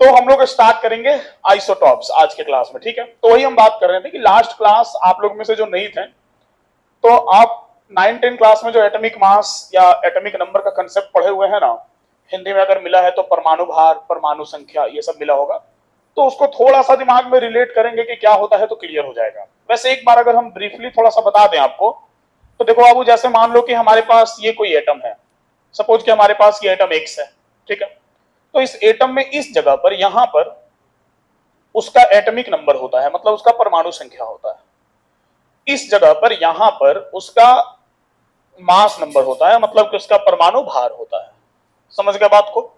तो हम लोग स्टार्ट करेंगे आइसोटॉप्स आज के क्लास में, ठीक है। तो वही हम बात कर रहे थे कि लास्ट क्लास आप लोग में से जो नहीं थे, तो आप 9-10 क्लास में जो एटॉमिक मास या एटॉमिक नंबर का कंसेप्ट पढ़े हुए हैं ना, हिंदी में अगर मिला है तो परमाणु भार, परमाणु संख्या, ये सब मिला होगा, तो उसको थोड़ा सा दिमाग में रिलेट करेंगे कि क्या होता है तो क्लियर हो जाएगा। वैसे एक बार अगर हम ब्रीफली थोड़ा सा बता दें आपको, तो देखो बाबू, जैसे मान लो कि हमारे पास ये कोई एटम है, सपोज कि हमारे पास ये एटम X है, ठीक है। तो इस एटम में इस जगह पर, यहां पर उसका एटॉमिक नंबर होता है, मतलब उसका परमाणु संख्या होता है। इस जगह पर यहां पर उसका मास नंबर होता है, मतलब कि उसका परमाणु भार होता है। समझ गए बात को।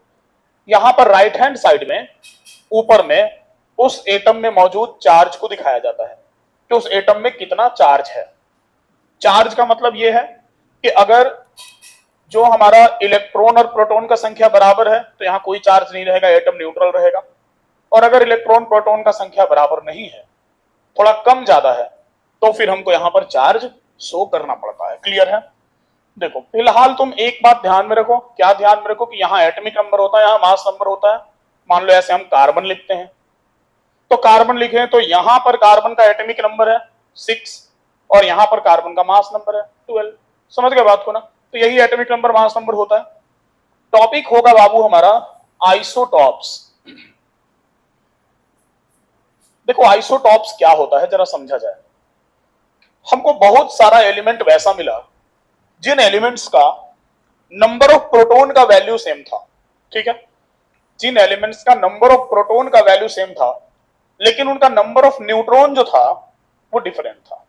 यहां पर राइट हैंड साइड में ऊपर में उस एटम में मौजूद चार्ज को दिखाया जाता है कि उस एटम में कितना चार्ज है। चार्ज का मतलब यह है कि अगर जो हमारा इलेक्ट्रॉन और प्रोटॉन का संख्या बराबर है तो यहां कोई चार्ज नहीं रहेगा, एटम न्यूट्रल रहेगा। और अगर इलेक्ट्रॉन प्रोटॉन का संख्या बराबर नहीं है, थोड़ा कम ज्यादा है, तो फिर हमको यहां पर चार्ज शो करना पड़ता है। क्लियर है। देखो फिलहाल तुम एक बात ध्यान में रखो। क्या ध्यान में रखो? कि यहाँ एटॉमिक नंबर होता है, यहाँ मास नंबर होता है। मान लो ऐसे हम कार्बन लिखते हैं, तो कार्बन लिखे तो यहां पर कार्बन का एटॉमिक नंबर है 6 और यहां पर कार्बन का मास नंबर है 12। समझ गए बात को ना। तो यही एटॉमिक नंबर, मास नंबर होता है। टॉपिक होगा बाबू हमारा आइसोटॉप्स। देखो आइसोटॉप्स क्या होता है जरा समझा जाए। हमको बहुत सारा एलिमेंट वैसा मिला जिन एलिमेंट्स का नंबर ऑफ प्रोटॉन का वैल्यू सेम था, ठीक है। जिन एलिमेंट्स का नंबर ऑफ प्रोटॉन का वैल्यू सेम था, लेकिन उनका नंबर ऑफ न्यूट्रॉन जो था वो डिफरेंट था।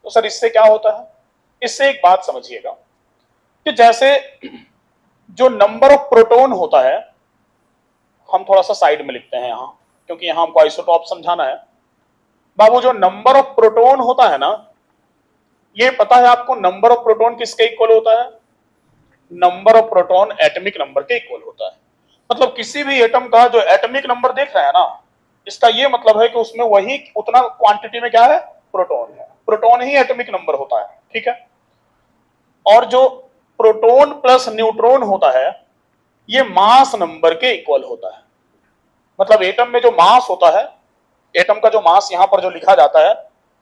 तो सर इससे क्या होता है? इससे एक बात समझिएगा कि जैसे जो नंबर ऑफ प्रोटॉन होता है, हम थोड़ा सा साइड में लिखते हैं यहां, क्योंकि यहां हमको आइसोटॉप समझाना है। बाबू जो नंबर ऑफ प्रोटॉन होता है ना, ये पता है आपको नंबर ऑफ प्रोटॉन किसके इक्वल होता है? Number of proton atomic number के इक्वल होता है। मतलब किसी भी एटम का जो एटॉमिक नंबर देख रहे हैं ना, इसका ये मतलब है कि उसमें वही उतना क्वांटिटी में क्या है? प्रोटॉन है। प्रोटॉन ही एटॉमिक नंबर होता है, ठीक है। और जो प्रोटॉन प्लस न्यूट्रॉन होता है, ये मास नंबर के इक्वल होता है। मतलब एटम में जो मास होता है, एटम का जो मास यहां पर जो लिखा जाता है,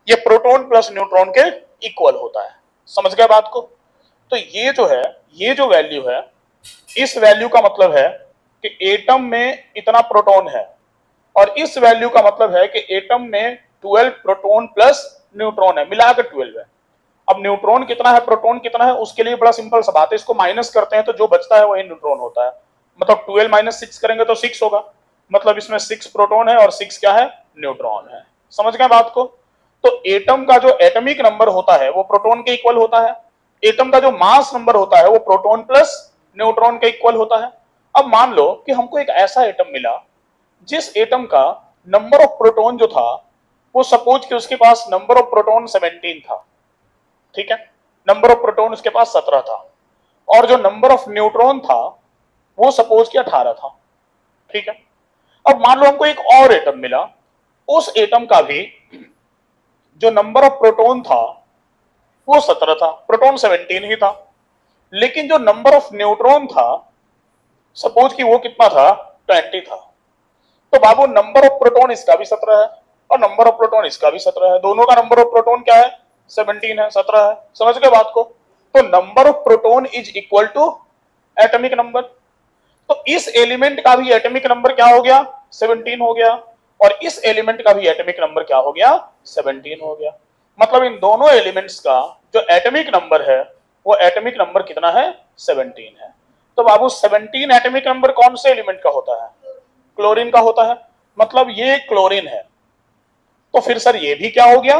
ये प्रोटॉन प्लस न्यूट्रॉन के इक्वल होता है। समझ गए बात को। तो ये जो है, ये जो वैल्यू है, इस वैल्यू का मतलब है कि एटम में इतना प्रोटॉन है, और इस वैल्यू का मतलब है कि एटम में 12 प्रोटॉन प्लस न्यूट्रॉन है, मिलाकर 12 है। अब न्यूट्रॉन कितना है, प्रोटॉन कितना है, उसके लिए बड़ा सिंपल सा बात है, इसको माइनस करते हैं तो जो बचता है वही न्यूट्रॉन होता है। मतलब 12 माइनस 6 करेंगे तो 6 होगा। मतलब इसमें 6 प्रोटॉन है और 6 क्या है? न्यूट्रॉन है। समझ गए बात को। तो एटम का जो एटॉमिक नंबर होता है वो प्रोटॉन के इक्वल होता है। एटम का जो मास नंबर होता है वो प्रोटॉन प्लस न्यूट्रॉन के इक्वल होता है। अब मान लो कि हमको एक ऐसा एटम मिला जिस एटम का नंबर ऑफ प्रोटॉन जो था, वो सपोज कि उसके पास नंबर ऑफ प्रोटॉन 17 था, ठीक है। नंबर ऑफ प्रोटॉन उसके पास 17 था, और जो नंबर ऑफ न्यूट्रॉन था वो सपोज कि 18 था, ठीक है। अब मान लो हमको एक और एटम मिला, उस एटम का भी जो नंबर ऑफ प्रोटॉन था वो 17 था, प्रोटॉन 17 ही था, लेकिन जो नंबर ऑफ न्यूट्रॉन था सपोज कि वो कितना था? 20 था। तो बाबू नंबर ऑफ प्रोटॉन इसका भी 17 है और नंबर ऑफ प्रोटॉन इसका भी 17 है। दोनों का नंबर ऑफ प्रोटॉन क्या है? 17 है, 17 है। समझ गए बात को। तो number of proton is equal to atomic number. तो इस एलिमेंट का भी एटॉमिक नंबर क्या हो गया? 17 हो गया, और इस एलिमेंट का भी एटॉमिक नंबर क्या हो गया? 17 हो गया। मतलब इन दोनों एलिमेंट्स का जो एटॉमिक नंबर है वो एटॉमिक नंबर कितना है? 17 है। तो बाबू 17 एटॉमिक नंबर कौन से एलिमेंट का होता है? क्लोरीन का होता है। मतलब ये क्लोरीन है, तो फिर सर ये भी क्या हो गया?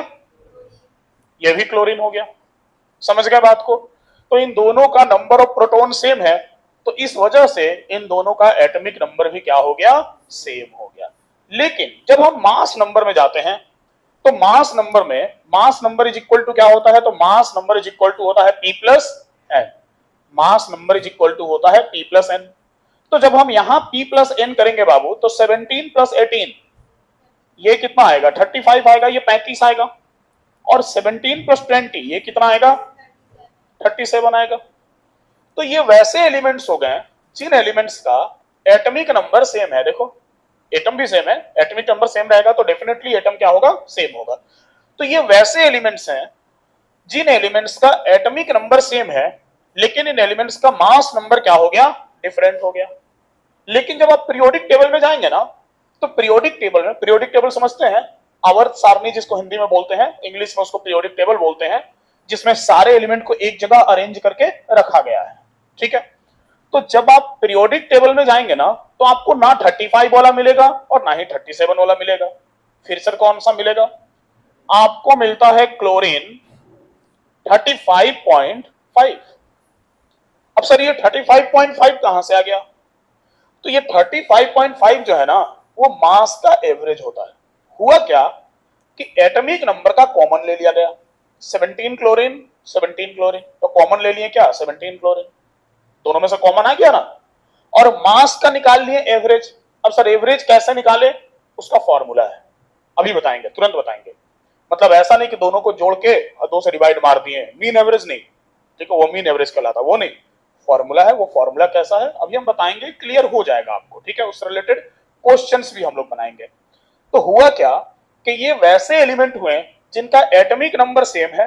ये भी क्लोरीन हो गया। समझ गए बात को। तो इन दोनों का नंबर ऑफ प्रोटॉन सेम है, तो इस वजह से इन दोनों का एटॉमिक नंबर भी क्या हो गया? सेम हो गया। लेकिन जब हम मास नंबर में जाते हैं, तो मास नंबर में mass number is equal to क्या होता है? तो mass number is equal to होता है P plus N. Mass number is equal to होता है P प्लस एन। तो जब हम यहां P प्लस एन करेंगे बाबू, तो 17 प्लस 18 ये कितना आएगा? 35 आएगा, ये 35 आएगा, और 17 प्लस 20 ये कितना आएगा? 37 आएगा। तो ये वैसे एलिमेंट्स हो गए जिन एलिमेंट्स का एटॉमिक नंबर सेम है। देखो एटम भी सेम है, एटॉमिक नंबर सेम रहेगा तो डेफिनेटली एटम क्या होगा, सेम होगा। तो ये वैसे एलिमेंट्स हैं जिन एलिमेंट्स का एटॉमिक नंबर सेम है लेकिन इन एलिमेंट्स का मास नंबर क्या हो गया, डिफरेंट हो गया। लेकिन जब आप पीरियोडिक टेबल में जाएंगे ना, तो पीरियोडिक टेबल में, पीरियोडिक टेबल समझते हैं, आवर्त सारणी जिसको हिंदी में बोलते हैं, इंग्लिश में उसको पीरियोडिक टेबल बोलते हैं, जिसमें सारे एलिमेंट को एक जगह अरेंज करके रखा गया है, ठीक है। तो जब आप पीरियोडिक टेबल में जाएंगे ना, तो आपको ना 35 वाला मिलेगा और ना ही 37 वाला मिलेगा। फिर सर कौन सा मिलेगा, आपको मिलता है क्लोरीन 35.5। अब सर ये 35.5 कहां से आ गया, तो ये 35.5 जो है ना, वो मास का एवरेज होता है। हुआ क्या कि एटॉमिक नंबर का कॉमन ले लिया गया, 17 क्लोरीन 17 क्लोरीन, तो कॉमन ले लिए क्या, 17 क्लोरीन, दोनों में से कॉमन आ गया ना, और मास का निकाल लिए एवरेज। अब सर एवरेज कैसे निकाले, उसका फॉर्मूला है, अभी बताएंगे, तुरंत बताएंगे। मतलब ऐसा नहीं कि दोनों को जोड़ के और 2 से डिवाइड मार दिए, मीन एवरेज नहीं, ठीक है, वो मीन एवरेज कहलाता, वो नहीं, फॉर्मूला है। वो फॉर्मूला कैसा है अभी हम बताएंगे, क्लियर हो जाएगा आपको, ठीक है। उससे रिलेटेड क्वेश्चंस भी हम लोग बनाएंगे। तो हुआ क्या कि ये वैसे एलिमेंट हुए जिनका एटॉमिक नंबर सेम है,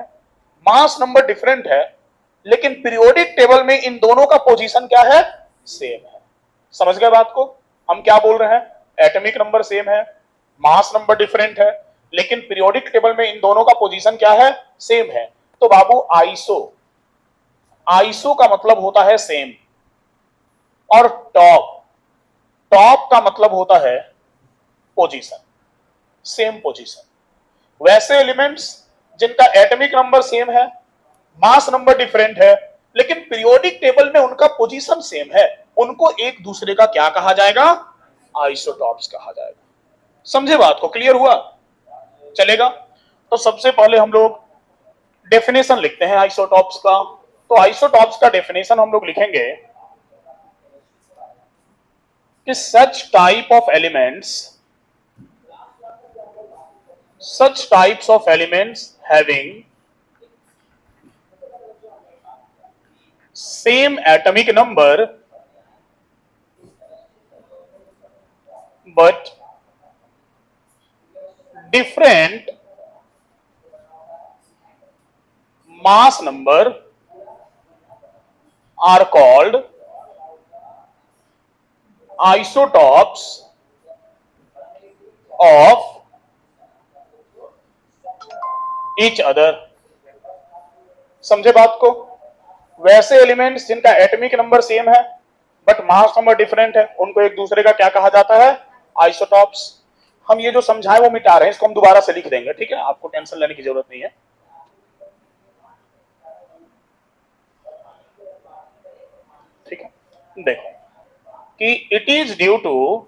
मास नंबर डिफरेंट है, लेकिन पीरियोडिक टेबल में इन दोनों का पोजीशन क्या है, सेम है। समझ गए बात को, हम क्या बोल रहे हैं, एटॉमिक नंबर सेम है, मास नंबर डिफरेंट है, लेकिन पीरियोडिक टेबल में इन दोनों का पोजीशन क्या है, सेम है। तो बाबू आइसो, आइसो का मतलब होता है सेम, और टॉप, टॉप का मतलब होता है पोजीशन, सेम पोजीशन। वैसे एलिमेंट्स जिनका एटॉमिक नंबर सेम है, मास नंबर डिफरेंट है, लेकिन पीरियोडिक टेबल में उनका पोजीशन सेम है, उनको एक दूसरे का क्या कहा जाएगा, आइसोटॉप्स कहा जाएगा। समझे बात को, क्लियर हुआ, चलेगा। तो सबसे पहले हम लोग डेफिनेशन लिखते हैं आइसोटॉप्स का। तो आइसोटॉप्स का डेफिनेशन हम लोग लिखेंगे कि such type of elements, such types of elements having same atomic number but different mass number are called isotopes of each other। समझे बात को, वैसे एलिमेंट्स जिनका एटॉमिक नंबर सेम है बट मास नंबर डिफरेंट है, उनको एक दूसरे का क्या कहा जाता है, आइसोटॉप्स। हम ये जो समझाए वो मिटा रहे हैं, इसको हम दोबारा से लिख देंगे, ठीक है, आपको टेंशन लेने की जरूरत नहीं है। ठीक है, देखो कि it is due to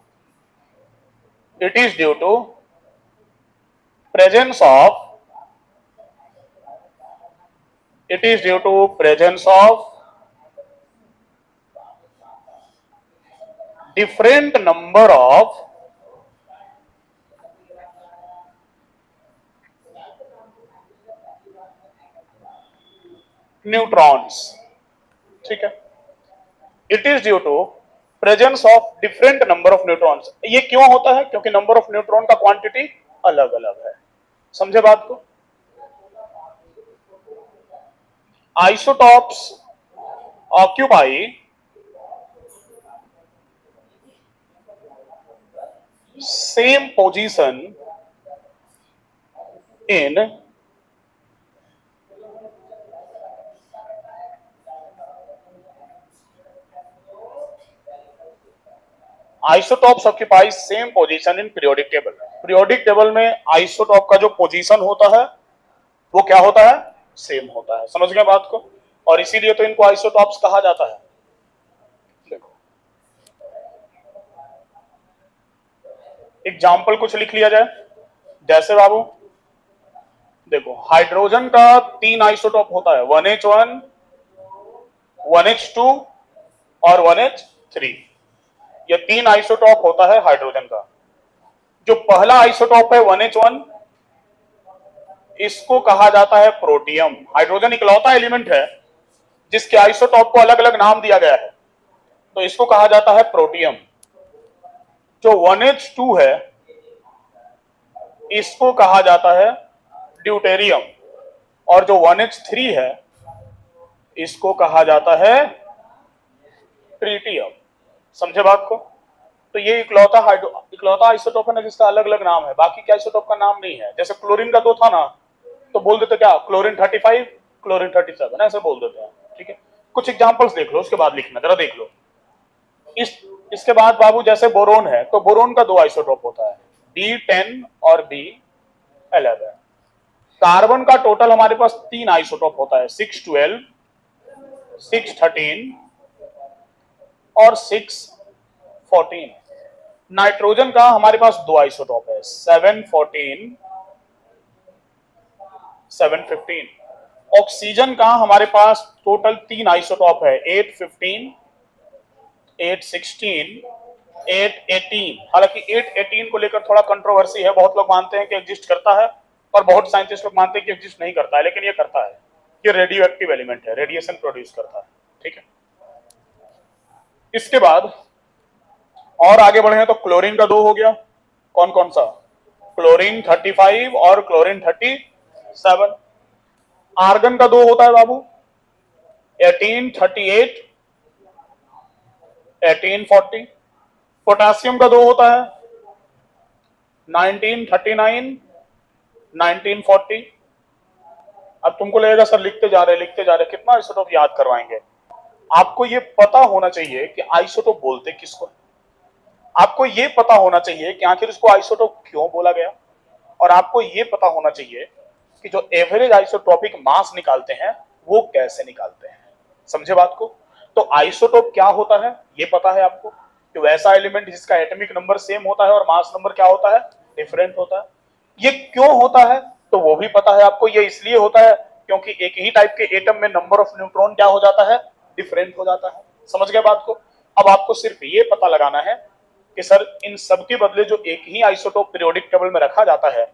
presence of, it is due to presence of different number of neutrons। ठीक है, it is due to presence of different number of neutrons। ये क्यों होता है, क्योंकि नंबर ऑफ न्यूट्रॉन का क्वांटिटी अलग अलग है। समझे बात को, isotopes occupy same position in isotopes occupy same position in periodic table। Periodic table में आइसोटॉप का जो पोजीशन होता है वो क्या होता है, सेम होता है। समझ गए बात को, और इसीलिए तो इनको आइसोटॉप्स कहा जाता है। देखो एग्जाम्पल कुछ लिख लिया जाए, जैसे बाबू देखो हाइड्रोजन का 3 आइसोटॉप होता है, 1H1, 1H2 और 1H3। ये 3 आइसोटॉप होता है हाइड्रोजन का। जो पहला आइसोटॉप है 1H1, इसको कहा जाता है प्रोटियम। हाइड्रोजन इकलौता एलिमेंट है जिसके आइसोटॉप को अलग अलग नाम दिया गया है, तो इसको कहा जाता है प्रोटियम। जो 1H2 है इसको कहा जाता है ड्यूटेरियम, और जो 1H3 है इसको कहा जाता है ट्रीटियम। समझे बात को? तो ये इकलौता आइसोटोप है ना जिसका अलग अलग नाम है, बाकी क्या आइसोटोप का नाम नहीं है। जैसे क्लोरीन का 2 था ना, तो बोल देते क्या, क्लोरीन 35, क्लोरीन 37, ऐसे बोल देते हैं। ठीक है, कुछ एग्जांपल्स देख लो, उसके बाद लिखना, जरा देख लो। इसके बाद बाबू जैसे बोरोन है, तो बोरोन का 2 आइसोटोप होता है, B10 और B11। कार्बन का टोटल हमारे पास 3 आइसोटोप होता है, 612, 613 और 614। नाइट्रोजन का हमारे पास 2 आइसोटोप है, 714, 715। ऑक्सीजन का हमारे पास टोटल 3 आइसोटोप है, 815, 816, 818। हालांकि 818 को लेकर थोड़ा कंट्रोवर्सी है, बहुत लोग मानते हैं कि एग्जिस्ट करता है और बहुत साइंटिस्ट लोग मानते हैं कि एग्जिस्ट नहीं करता है, लेकिन ये करता है। ये रेडियो एक्टिव एलिमेंट है, रेडिएशन प्रोड्यूस करता है। ठीक है, इसके बाद और आगे बढ़े तो क्लोरीन का 2 हो गया, कौन कौन सा, क्लोरीन 35 और क्लोरीन 37। आर्गन का 2 होता है बाबू, 1838, 1840। पोटेशियम का 2 होता है, 1939, 1940। अब तुमको लगेगा सर लिखते जा रहे कितना आइसोटोप याद करवाएंगे। आपको ये पता होना चाहिए कि आइसोटोप बोलते किसको, आपको ये पता होना चाहिए कि आखिर इसको आइसोटोप क्यों बोला गया, और आपको ये पता होना चाहिए कि जो एवरेज आइसोटोपिक मास निकालते हैं वो कैसे निकालते हैं। समझे बात को? तो आइसोटोप क्या होता है ये पता है आपको, कि वैसा एलिमेंट जिसका एटॉमिक नंबर सेम होता है और मास नंबर क्या होता है, डिफरेंट होता है। ये क्यों होता है तो वो भी पता है आपको। ये इसलिए होता है क्योंकि एक ही टाइप के एटम में नंबर ऑफ न्यूट्रॉन क्या हो जाता है, डिफरेंट हो जाता है। समझ गए बात को? अब आपको सिर्फ ये पता लगाना है कि सर इन सब के बदले जो एक ही आइसोटोप पीरियोडिक टेबल में रखा जाता है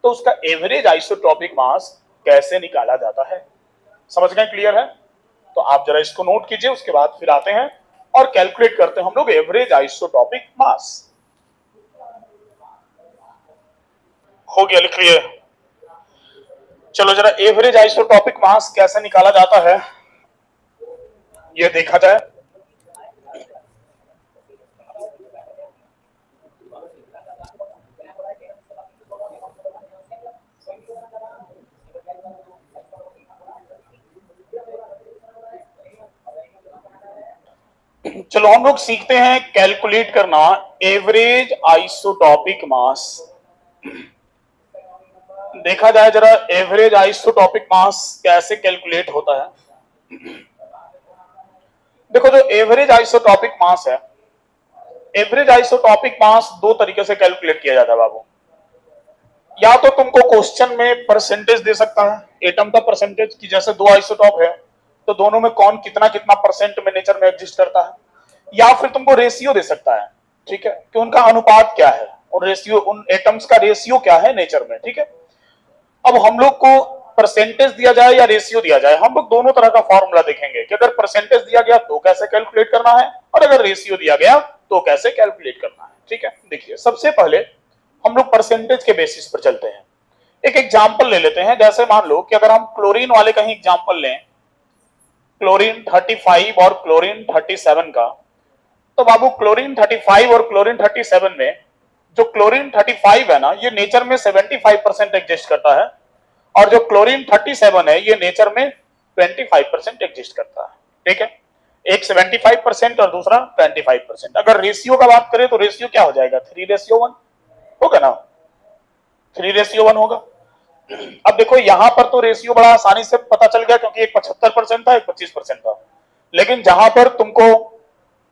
तो उसका एवरेज आइसोटोपिक मास कैसे निकाला जाता है। समझ गए? क्लियर है? तो आप जरा इसको नोट कीजिए, उसके बाद फिर आते हैं और कैलकुलेट करते हैं हम लोग एवरेज आइसोटोपिक मास। हो गया, लिख लिए? चलो जरा एवरेज आइसोटोपिक मास कैसे निकाला जाता है ये देखा जाए। चलो हम लोग सीखते हैं कैलकुलेट करना एवरेज आइसोटोपिक मास। देखा जाए जरा एवरेज आइसोटोपिक मास कैसे कैलकुलेट होता है। देखो जो एवरेज आइसोटोपिक मास है, एवरेज आइसोटोपिक मास 2 तरीके से कैलकुलेट किया जाता है बाबू। या तो तुमको क्वेश्चन में परसेंटेज दे सकता है, एटम का परसेंटेज, कि जैसे 2 आइसोटोप है तो दोनों में कौन कितना कितना परसेंट में नेचर में एग्जिस्ट करता है। या फिर तुमको रेशियो दे सकता है, ठीक है, कि उनका अनुपात क्या है और रेशियो, उन एटम्स का रेशियो क्या है नेचर में। ठीक है, अब हम लोग को परसेंटेज दिया जाए या रेशियो दिया जाए, हम लोग दोनों तरह का फॉर्मूला देखेंगे कि अगर परसेंटेज दिया गया तो कैसे कैलकुलेट करना है और अगर रेशियो दिया गया तो कैसे कैलकुलेट करना है। ठीक है, देखिए सबसे पहले हम लोग परसेंटेज के बेसिस पर चलते हैं। एक एग्जांपल ले लेते हैं, जैसे मान लो कि अगर हम क्लोरीन वाले का ही एग्जांपल लें, क्लोरीन 35 और क्लोरीन 37 का, तो बाबू क्लोरीन 35 और क्लोरीन 37 में जो क्लोरीन 35 है ना, ये नेचर में 75% एग्जिस्ट करता है, और जो क्लोरीन 37 है ये नेचर में 25% एग्जिस्ट करता है। ठीक है, एक 75% और दूसरा 25%। अगर रेशियो का बात करें तो रेशियो क्या हो जाएगा, 3:1 होगा ना, 3:1 होगा। अब देखो यहां पर तो रेशियो बड़ा आसानी से पता चल गया क्योंकि एक 75% था, एक 25% था। लेकिन जहां पर तुमको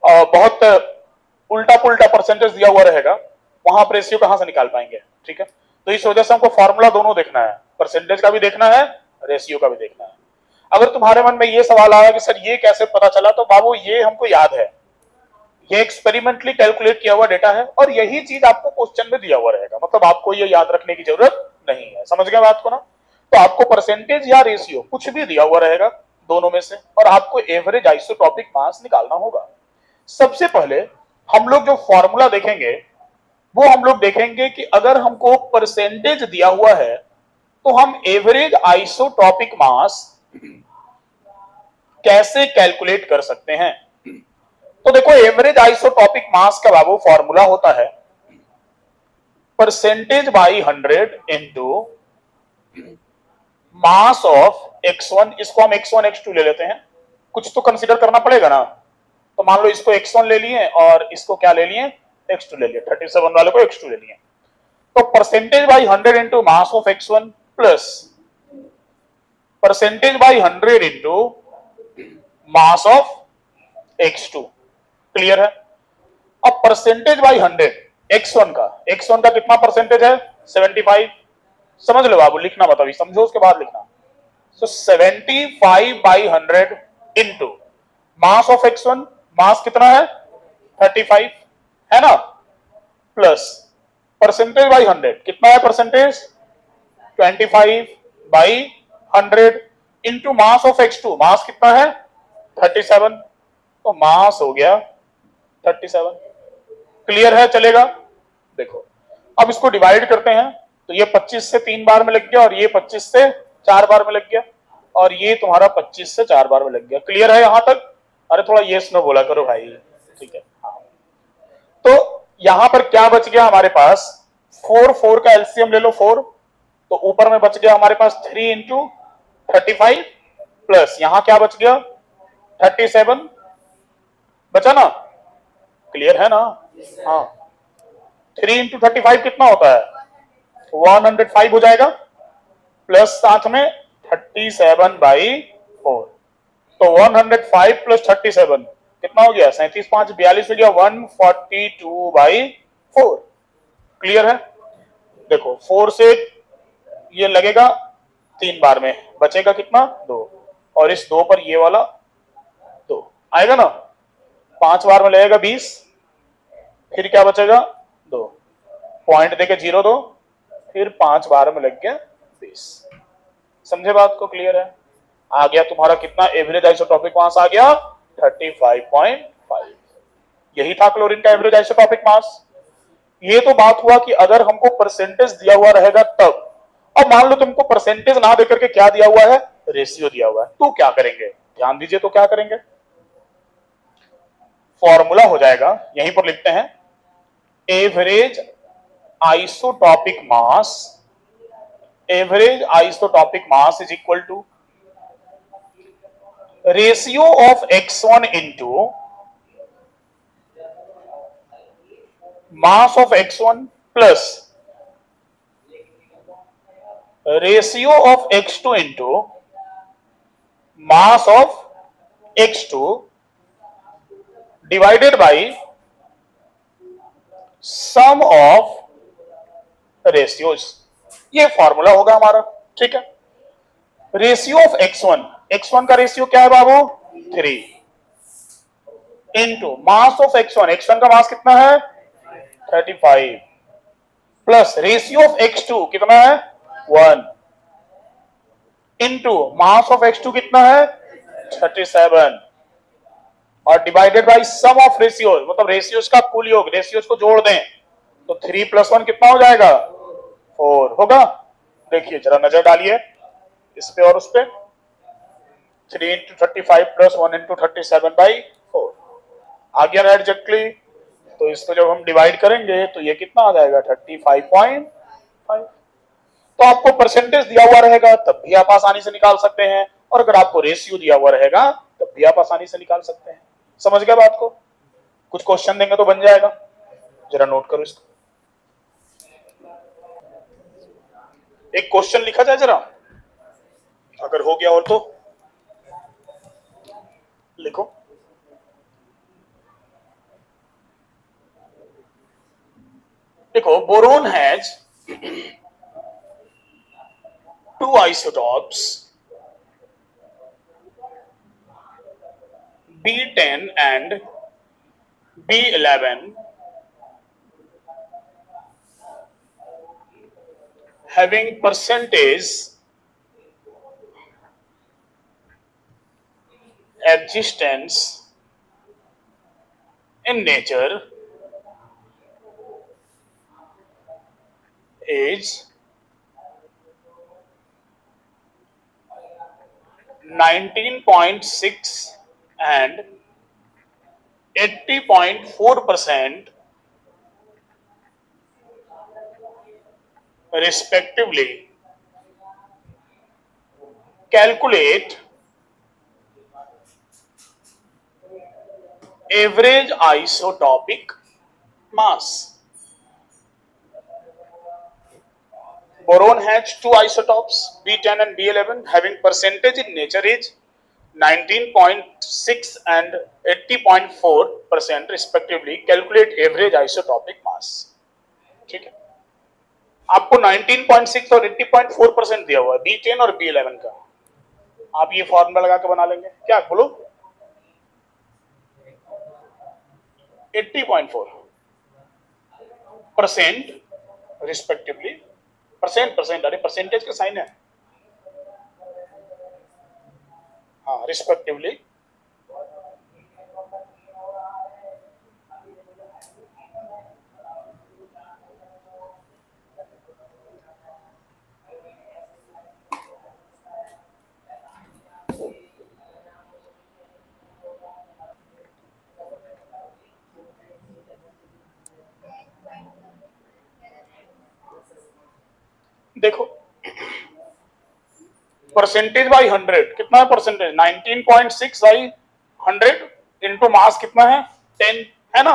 बहुत उल्टा पुल्टा परसेंटेज दिया हुआ रहेगा वहां पर रेशियो कहां से निकाल पाएंगे। ठीक है, तो इस वजह से हमको फॉर्मूला दोनों देखना है, परसेंटेज का भी देखना है, रेशियो का भी देखना है। अगर तुम्हारे मन में ये सवाल आया कि सर ये कैसे पता चला, तो बाबू ये हमको याद है, ये एक्सपेरिमेंटली कैलकुलेट किया हुआ डेटा है और यही चीज आपको क्वेश्चन में दिया हुआ रहेगा, मतलब आपको ये याद रखने की जरूरत नहीं है। समझ गए बात को ना? तो आपको परसेंटेज या रेशियो कुछ भी दिया हुआ रहेगा दोनों में से, और आपको एवरेज आइसोटोपिक मास निकालना होगा। सबसे पहले हम लोग जो फॉर्मूला देखेंगे वो हम लोग देखेंगे कि अगर हमको परसेंटेज दिया हुआ है तो हम एवरेज आइसोटॉपिक मास कैसे कैलकुलेट कर सकते हैं। तो देखो, एवरेज आइसोटॉपिक मास का बाबू फॉर्मूला होता है percentage by 100 into mass of x1। इसको हम x1 x2 ले लेते हैं, कुछ तो कंसीडर करना पड़ेगा ना। तो मान लो इसको x1 ले लिए और इसको क्या ले लिए, x2 ले लिए, 37 वाले को x2 ले लिए। तो percentage by 100 into mass of x1 plus percentage by 100 into mass of x2। Clear है। अब परसेंटेज बाई 100 x1 का कितना परसेंटेज है, 75। समझ लो बाबू, लिखना मत अभी, समझो उसके बाद लिखना। सो 75 by 100 into mass of x1, मास कितना है 35 है ना, प्लस परसेंटेज बाई 100 कितना है percentage 25 by 100 into mass of x2, मास कितना है 37। तो मास हो गया 37। क्लियर है, चलेगा। देखो अब इसको डिवाइड करते हैं तो ये 25 से 3 बार में लग गया और ये 25 से 4 बार में लग गया और ये तुम्हारा 25 से 4 बार में लग गया। क्लियर है यहां तक। अरे थोड़ा यस नो बोला करो भाई, ठीक है। हाँ, तो यहां पर क्या बच गया हमारे पास, 4 का एलसीएम ले लो 4, तो ऊपर में बच गया हमारे पास 3 इंटू 35 प्लस यहां क्या बच गया 37 बचा ना। क्लियर है ना। हाँ, 3 इंटू 35 कितना होता है 105 हो जाएगा, प्लस साथ में 37 बाई 4। तो 105 प्लस 37 कितना हो गया 37 5 42 हो गया 142 बाई 4। क्लियर है। देखो 4 से ये लगेगा 3 बार में, बचेगा कितना 2, और इस 2 पर ये वाला 2 आएगा ना, 5 बार में लगेगा 20, फिर क्या बचेगा 2, पॉइंट देके 0 2, फिर 5 बार में लग गया 20। समझे बात को। क्लियर है। आ गया तुम्हारा कितना एवरेज आइसोटॉपिक मास आ गया 35.5। यही था क्लोरीन का एवरेज आइसोटॉपिक मास। ये तो बात हुआ कि अगर हमको परसेंटेज दिया हुआ रहेगा तब। अब मान लो तुमको परसेंटेज ना देकर के क्या दिया हुआ है, रेशियो दिया हुआ है, तो क्या करेंगे, ध्यान दीजिए। तो क्या करेंगे, फॉर्मूला हो जाएगा, यहीं पर लिखते हैं average isotopic mass, average isotopic mass is equal to ratio of x1 into mass of x1 plus ratio of x2 into mass of x2 divided by sum of ratios. ये फॉर्मूला होगा हमारा। ठीक है। रेशियो ऑफ x1, x1 का ratio क्या है बाबू 3 into mass of x1, x1 का मास कितना है 35 प्लस रेशियो ऑफ x2 कितना है 1 इंटू मास ऑफ x2 कितना है 37 और divided by sum of ratios, मतलब रेशियोज का कुल योग, रेशियोज को जोड़ दें तो 3 + 1 कितना हो जाएगा 4 होगा। देखिए जरा नजर डालिए इस पे और उस पे, 3 इंटू 35 प्लस 1 इंटू 37/4 आ गया ना एग्जैक्टली। तो इसको जब हम डिवाइड करेंगे तो ये कितना आ जाएगा 35.5। तो आपको परसेंटेज दिया हुआ रहेगा तब भी आप आसानी से निकाल सकते हैं, और अगर आपको रेशियो दिया हुआ रहेगा तब भी आप आसानी से निकाल सकते हैं। समझ गए बात को। कुछ क्वेश्चन देंगे तो बन जाएगा, जरा नोट करो इसको। एक क्वेश्चन लिखा जाए जरा, अगर हो गया और तो लिखो। देखो boron has 2 isotopes B10 and B11 having percentage existence in nature is 19.6 and 80.4% respectively. Calculate average isotopic mass. Boron has two isotopes, B10 and B11, having percentage in nature is 19.6 and 80.4% respectively. Calculate average isotopic mass. ठीक है, आपको 19.6 और 80.4% दिया हुआ है B10 और B11 का. आप ये फॉर्मूला लगा के बना लेंगे. क्या बोलो? 80.4% रिस्पेक्टिवली. परसेंट अरे परसेंटेज का साइन है. हाँ, रिस्पेक्टिवली. देखो, परसेंटेज बाई 100 कितना है? परसेंटेज 19.6 बाई 100 इंटू मास कितना है? 10 है ना.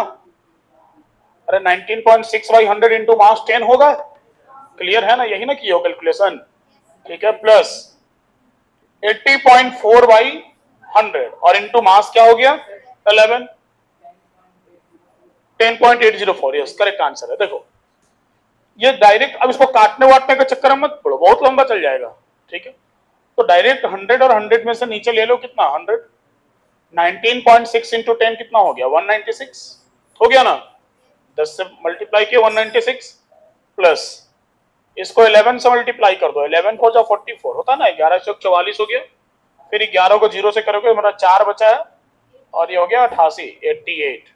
अरे 19.6 बाई 100 इंटू मास 10 होगा. क्लियर है ना? यही ना की हो कैलकुलेशन. ठीक है, प्लस 80.4 बाई 100 और इंटू मास क्या हो गया? 11. 10.804. यस, करेक्ट आंसर है. देखो, ये डायरेक्ट, अब इसको काटने वाटने का चक्कर में मत पड़ो, बहुत लंबा चल जाएगा. ठीक है, तो डायरेक्ट 100 और 100 में से नीचे ले लो. कितना? 100. 19.6 इंटू 10 कितना हो गया? 196 हो गया ना. 10 से मल्टीप्लाई किया 196 प्लस इसको 11 से मल्टीप्लाई कर दो. 11 4 44 होता ना. 1144 हो गया. फिर 11 को 0 से करोगे हमारा 4 बचा है और ये हो गया 88. 88.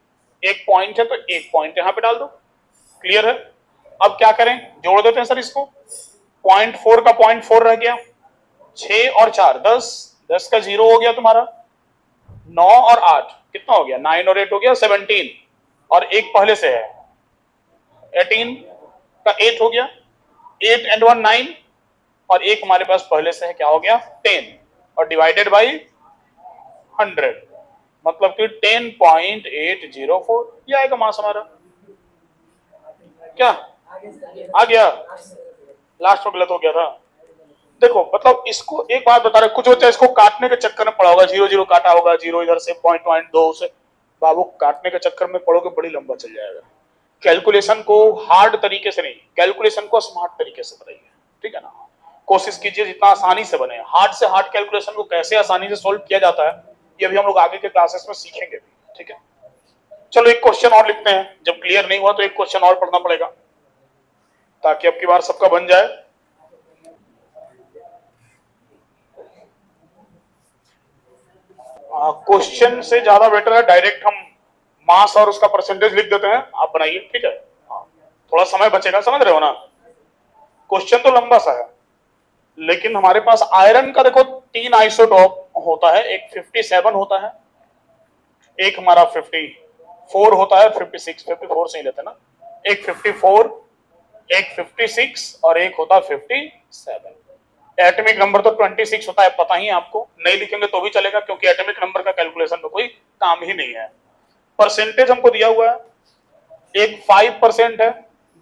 एक पॉइंट है तो एक पॉइंट यहां पे डाल दो. क्लियर है? अब क्या करें? जोड़ देते हैं सर इसको. 0.4 का 0.4 रह गया. 6 और 4 10. 10 का 0 हो गया तुम्हारा. 9 और 8 कितना हो गया? 9 और 8 हो गया 17. और एक पहले से है 18 का 8 हो गया. 8 and 1 9 और एक हमारे पास पहले से है. क्या हो गया? 10 और डिवाइडेड बाई 100 मतलब कि 10.804. ये आएगा मास हमारा. क्या आ गया? लास्ट में गलत हो गया था. देखो, मतलब इसको एक बात बता रहे, कुछ होता है इसको काटने के चक्कर में पड़ा होगा. 0 0 काटा होगा. 0 इधर से 0.2 से. बाबू, काटने के चक्कर में पड़ोगे बड़ी लंबा चल जाएगा. कैलकुलेशन को हार्ड तरीके से नहीं, कैलकुलेशन को स्मार्ट तरीके से बताइए. ठीक है ना? कोशिश कीजिए जितना आसानी से बने. हार्ड से हार्ड कैलकुलेशन को कैसे आसानी से सोल्व किया जाता है ये भी हम लोग आगे के क्लासेस में सीखेंगे. ठीक है, चलो एक क्वेश्चन और लिखते हैं. जब क्लियर नहीं हुआ तो एक क्वेश्चन और पढ़ना पड़ेगा ताकि अब की बार सबका बन जाए. क्वेश्चन से ज्यादा बेटर है डायरेक्ट हम मास और उसका परसेंटेज लिख देते हैं. आप बनाइए. ठीक है, हाँ, थोड़ा समय बचेगा. समझ रहे हो ना? क्वेश्चन तो लंबा सा है लेकिन हमारे पास आयरन का देखो 3 आइसोटॉप होता है. एक 57 होता है, एक हमारा 54 होता है. 56 54 से ही लेते ना. एक 54, एक 56 और एक होता है 57. एटॉमिक नंबर तो 26 होता है, पता ही आपको. नहीं लिखेंगे तो भी चलेगा क्योंकि एटॉमिक नंबर का कैलकुलेशन में कोई काम ही नहीं है. परसेंटेज हमको दिया हुआ है. एक 5% है,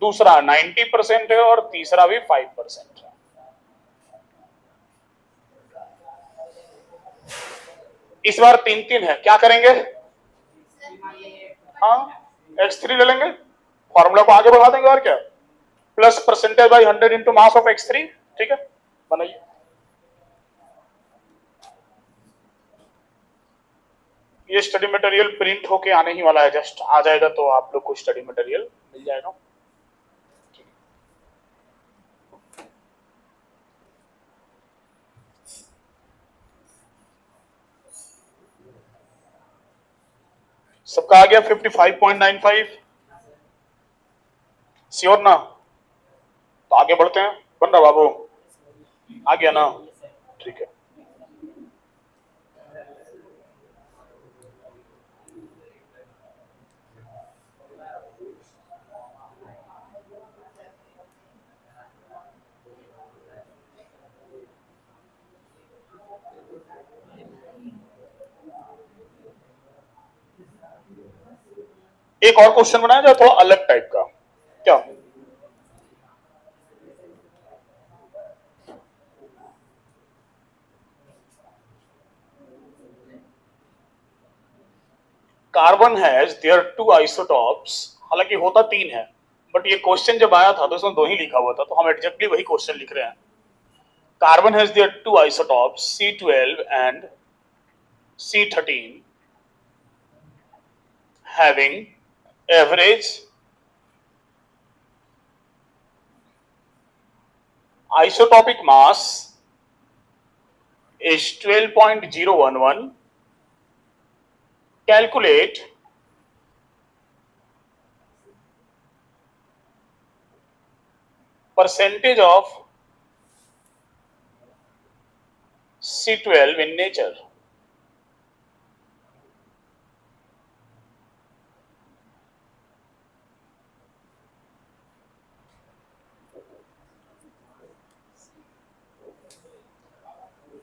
दूसरा 90% है और तीसरा भी 5% है. इस बार 3 है. क्या करेंगे? हाँ, x3 ले लेंगे. फॉर्मूला को आगे बढ़ा देंगे और क्या. Plus percentage by 100 into mass of x3. ठीक है, बनाइए. ये स्टडी मटेरियल प्रिंट होके आने ही वाला है. जस्ट आ जाएगा तो आप लोग को स्टडी मटेरियल मिल जाएगा. सबका आ गया 55.95. श्योर ना? तो आगे बढ़ते हैं, बन रहा बाबू, आ गया ना, ठीक है। एक और क्वेश्चन बनाया जाए थोड़ा अलग टाइप का, क्या? Carbon has their two isotopes, हालांकि होता 3 है, बट ये क्वेश्चन जब आया था तो इसमें 2 ही लिखा हुआ था, तो हम एग्जैक्टली वही क्वेश्चन लिख रहे हैं। Carbon has their two isotopes C12 and C13 having average isotopic mass is 12.011. Calculate percentage of C12 in nature.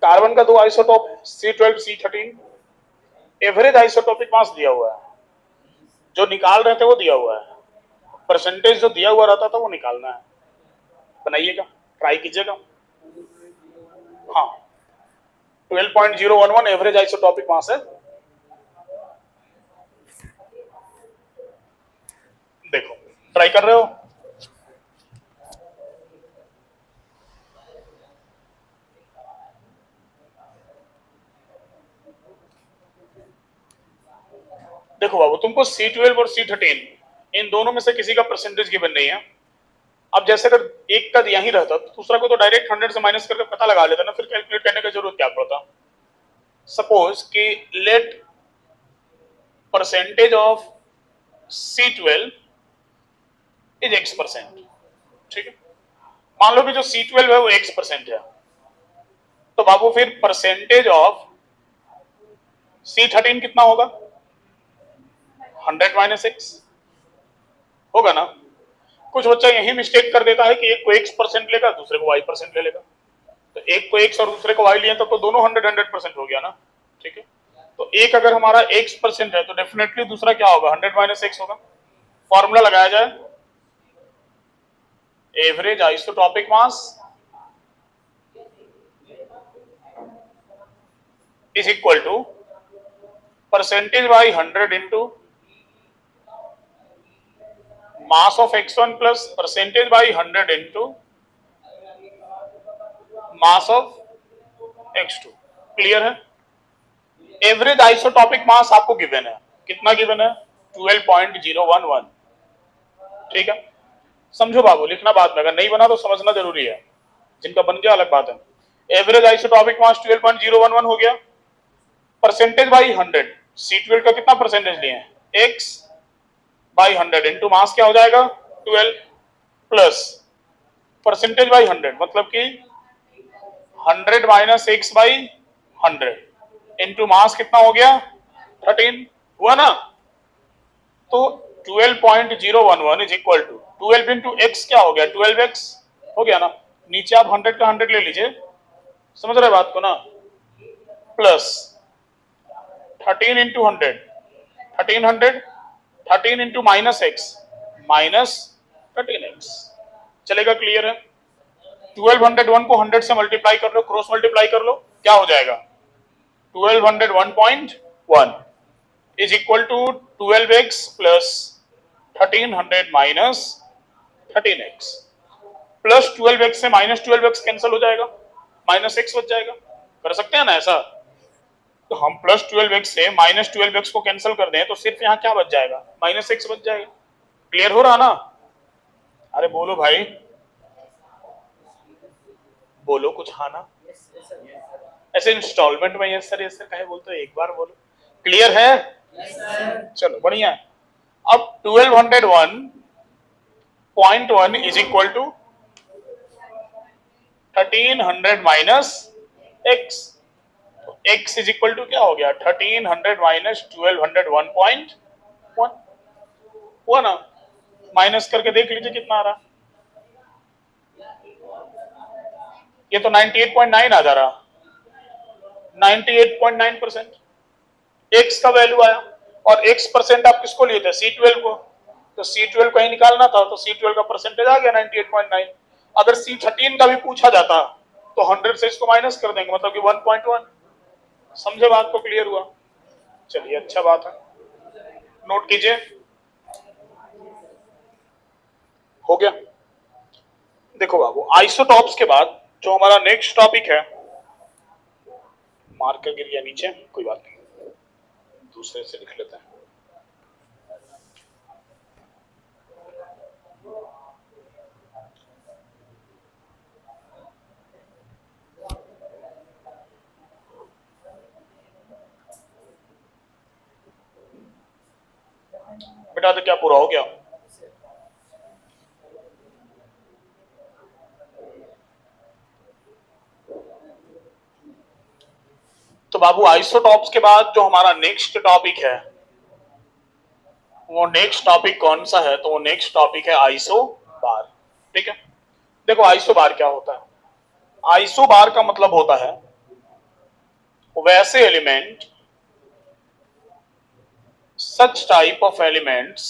Carbon का 2 आइसोटोप है, C12 C13, average isotopic mass दिया हुआ है, जो निकाल रहे थे वो दिया हुआ है, परसेंटेज जो दिया हुआ रहता था वो निकालना है। बनाइएगा, ट्राई कीजिएगा। हाँ, 12.011 एवरेज आइसोटोपिक मास है। देखो ट्राई कर रहे हो, देखो बाबू, तुमको C12 और C13 इन दोनों में से किसी का परसेंटेज गिवन नहीं है। अब जैसे अगर एक का दिया ही रहता तो दूसरा को तो डायरेक्ट 100 से माइनस करके पता लगा लेता ना, फिर कैलकुलेट करने की जरूरत क्या पड़ता। सपोज कि let percentage of C12 is X%, ठीक है। मान लो कि जो C12 है वो X% है, तो बाबू फिर परसेंटेज ऑफ C13 कितना होगा? 100 माइनस X होगा ना। कुछ बच्चा यही मिस्टेक कर देता है कि एक को X% लेगा, दूसरे को Y% ले लेगा, तो एक को X और दूसरे को Y लिए तब तो दोनों 100% हो गया ना, ठीक है। तो एक अगर हमारा X% है तो डेफिनेटली दूसरा क्या होगा? 100 माइनस X होगा। फॉर्मूला लगाया जाए, average isotopic mass is equal to percentage by 100 into mass of x1 plus percentage by 100 into mass of x2। Clear है? एवरेज आइसोटॉपिक मास आपको गिवन है, कितना गिवन है? 12.011, ठीक है। समझो बाबू, लिखना बाद में, अगर नहीं बना तो समझना जरूरी है, जिनका बन गया अलग बात है। एवरेज आइसोटॉपिक मास 12.011 हो गया, परसेंटेज बाई 100, C12 का कितना परसेंटेज लिए हैं? x बाई 100 इंटू मास क्या हो जाएगा? 12 प्लस परसेंटेज बाई 100, मतलब कि 100 minus x by 100 into mass कितना हो गया? 13 हुआ ना। तो 12.011 is equal to 12 into x क्या हो गया? 12x हो गया ना। नीचे आप 100 का 100 ले लीजिए, समझ रहे बात को ना, plus 13 into 100, 1300, 13 into minus x, minus 13x, चलेगा? क्लियर है? 1201 को 100 से मल्टीप्लाई कर लो, क्रॉस मल्टीप्लाई कर लो, क्या हो जाएगा? 1201.1 is equal to 12x plus 1300 minus 13x, plus 12x से माइनस 12x कैंसिल हो जाएगा, माइनस x बच जाएगा। कर सकते हैं ना ऐसा? तो हम प्लस 12x से माइनस 12x को कैंसिल कर दें तो सिर्फ यहाँ क्या बच जाएगा? माइनस x बच जाएगा। क्लियर हो रहा ना? अरे बोलो भाई, बोलो कुछ। हाँ ना? ऐसे इंस्टॉलमेंट में यस सर कहे बोलते हो, एक बार बोलो। क्लियर है? चलो बढ़िया। अब 1201.1 is equal to 1300 minus x, तो x इज इक्वल टू क्या हो गया 1300 माइनस 1200 1.1 हुआ ना। माइनस करके देख लीजिए कितना आ रहा, ये तो 98.9 आ जा रहा, 98.9%। x का वैल्यू आया और x परसेंट आप किसको लिए थे C12 को, तो C12 कहीं निकालना था तो C12 का परसेंटेज आ गया 98.9। अगर C13 का भी पूछा जाता तो 100 से इसको माइनस कर देंगे, मतलब कि 1.1। समझे बात को, क्लियर हुआ? चलिए अच्छा बात है, नोट कीजिए। हो गया। देखो बाबू, आइसोटॉप्स के बाद जो हमारा नेक्स्ट टॉपिक है, मार्कर गिर गया नीचे, कोई बात नहीं, दूसरे से लिख लेते हैं। बेटा तो क्या पूरा हो गया? तो बाबू आइसोटॉप्स के बाद जो हमारा नेक्स्ट टॉपिक है, वो नेक्स्ट टॉपिक कौन सा है? तो वो नेक्स्ट टॉपिक है आइसोबार। ठीक है, देखो आइसोबार क्या होता है। आइसोबार का मतलब होता है वैसे element, such type of elements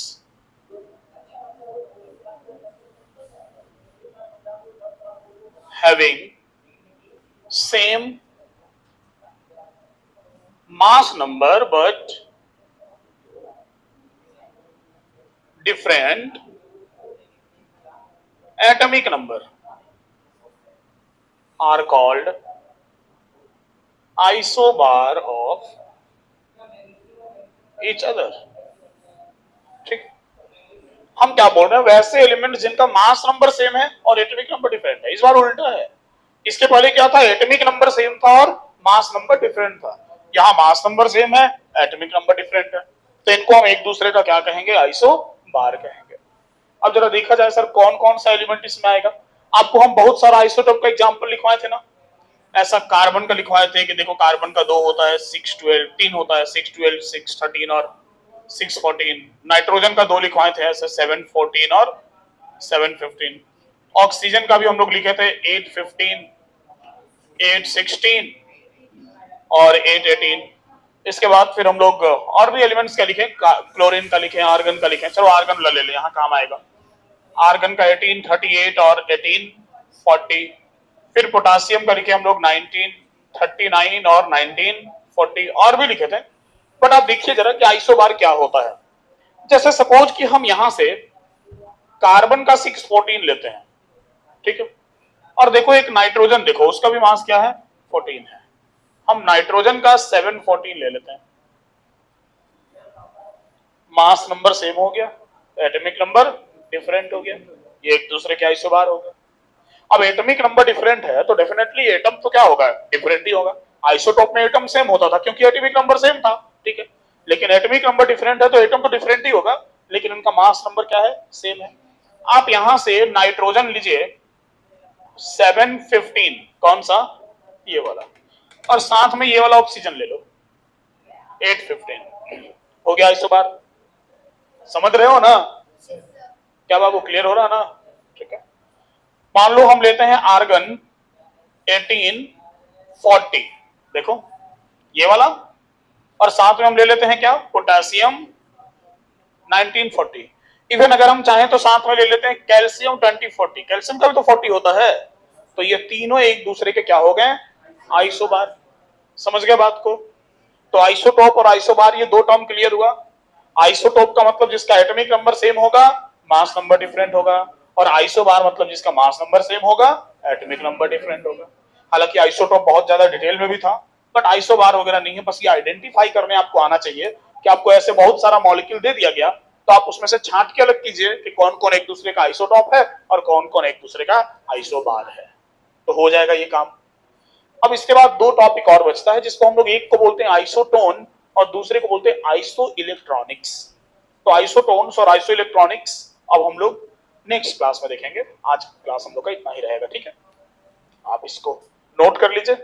having same mass number but different atomic number are called isobar of each other। ठीक, हम क्या बोल रहे हैं, वैसे एलिमेंट जिनका मास नंबर सेम है और एटॉमिक नंबर डिफरेंट है। इस बार उल्टा है, इसके पहले क्या था, एटॉमिक नंबर सेम था और मास नंबर डिफरेंट था। यहाँ मास नंबर सेम है, एटॉमिक नंबर डिफरेंट है, तो इनको हम एक दूसरे का क्या कहेंगे, आइसोबार कहेंगे। अब जरा देखा जाए सर कौन कौन सा एलिमेंट इसमें आएगा। आपको हम बहुत सारा आइसोटोप का एग्जांपल लिखवाए थे ना, ऐसा कार्बन का लिखवाए थे कि देखो कार्बन का 2 होता है 612, 3 होता है 612, 613 और 614। नाइट्रोजन का 2 लिखवाए थे ऐसे 714 और 715। ऑक्सीजन का भी हम लोग लिखे थे 815, 816 और 818। इसके बाद फिर हम लोग और भी एलिमेंट्स का लिखे, क्लोरीन का लिखे, आर्गन का लिखे। चलो आर्गन ले ले, यहाँ काम आएगा। आर्गन का 1838 और 1840। फिर पोटासियम का लिखे हम लोग 1939 और 1940, और भी लिखे थे। बट आप देखिए जरा कि आइसोबार क्या होता है। जैसे सपोज कि हम यहां से कार्बन का 614 लेते हैं, ठीक है, और देखो एक नाइट्रोजन, देखो उसका भी मास क्या है, 14 है। हम नाइट्रोजन का 714 ले लेते हैं, मास नंबर सेम हो गया, एटॉमिक नंबर डिफरेंट हो गया, ये एक दूसरे के आइसोबार हो गए। अब एटॉमिक नंबर डिफरेंट है तो डेफिनेटली एटम तो क्या होगा, डिफरेंट ही होगा। आइसोटोप में एटम सेम होता था क्योंकि एटॉमिक नंबर सेम था, ठीक है, लेकिन एटॉमिक नंबर डिफरेंट है तो एटम तो डिफरेंट ही होगा, लेकिन उनका मास नंबर क्या है, सेम है। आप यहां से नाइट्रोजन लीजिए 715, कौन सा, ये वाला, और साथ में ये वाला ऑक्सीजन ले लो 815, हो गया आइसोबार। समझ रहे हो ना क्या बाबू, क्लियर हो रहा ना? ठीक है, मान लो हम लेते हैं आर्गन 1840, देखो ये वाला, और साथ में हम ले लेते हैं क्या, पोटेशियम 1940। इवन अगर हम चाहें तो साथ में ले लेते हैं कैल्शियम 2040, कैल्शियम का भी तो 40 होता है। तो ये तीनों एक दूसरे के क्या हो गए, आइसोबार। समझ गए बात को? तो आइसोटोप और आइसोबार ये दो टर्म क्लियर हुआ। आइसोटोप का मतलब जिसका एटॉमिक नंबर सेम होगा, मास नंबर डिफरेंट होगा, और आइसोबार मतलब जिसका मास नंबर सेम होगा, एटॉमिक नंबर डिफरेंट होगा। हालांकि आइसोटोप बहुत ज्यादा डिटेल में भी था, बट आइसोबार वगैरह नहीं है। बस ये आइडेंटिफाई करने आपको आना चाहिए कि आपको ऐसे बहुत सारा मॉलिक्यूल दे दिया गया तो आप उसमें से छांट के अलग कीजिए कि कौन कौन एक दूसरे का आइसोटॉप है और कौन कौन एक दूसरे का आइसोबार है, तो हो जाएगा ये काम। अब इसके बाद दो टॉपिक और बचता है, जिसको हम लोग एक को बोलते हैं आइसोटोन और दूसरे को बोलते हैं आइसो इलेक्ट्रॉनिक्स। तो आइसोटोन्स और आइसो इलेक्ट्रॉनिक्स अब हम लोग नेक्स्ट क्लास में देखेंगे। आज क्लास हम लोग का इतना ही रहेगा, ठीक है। आप इसको नोट कर लीजिए।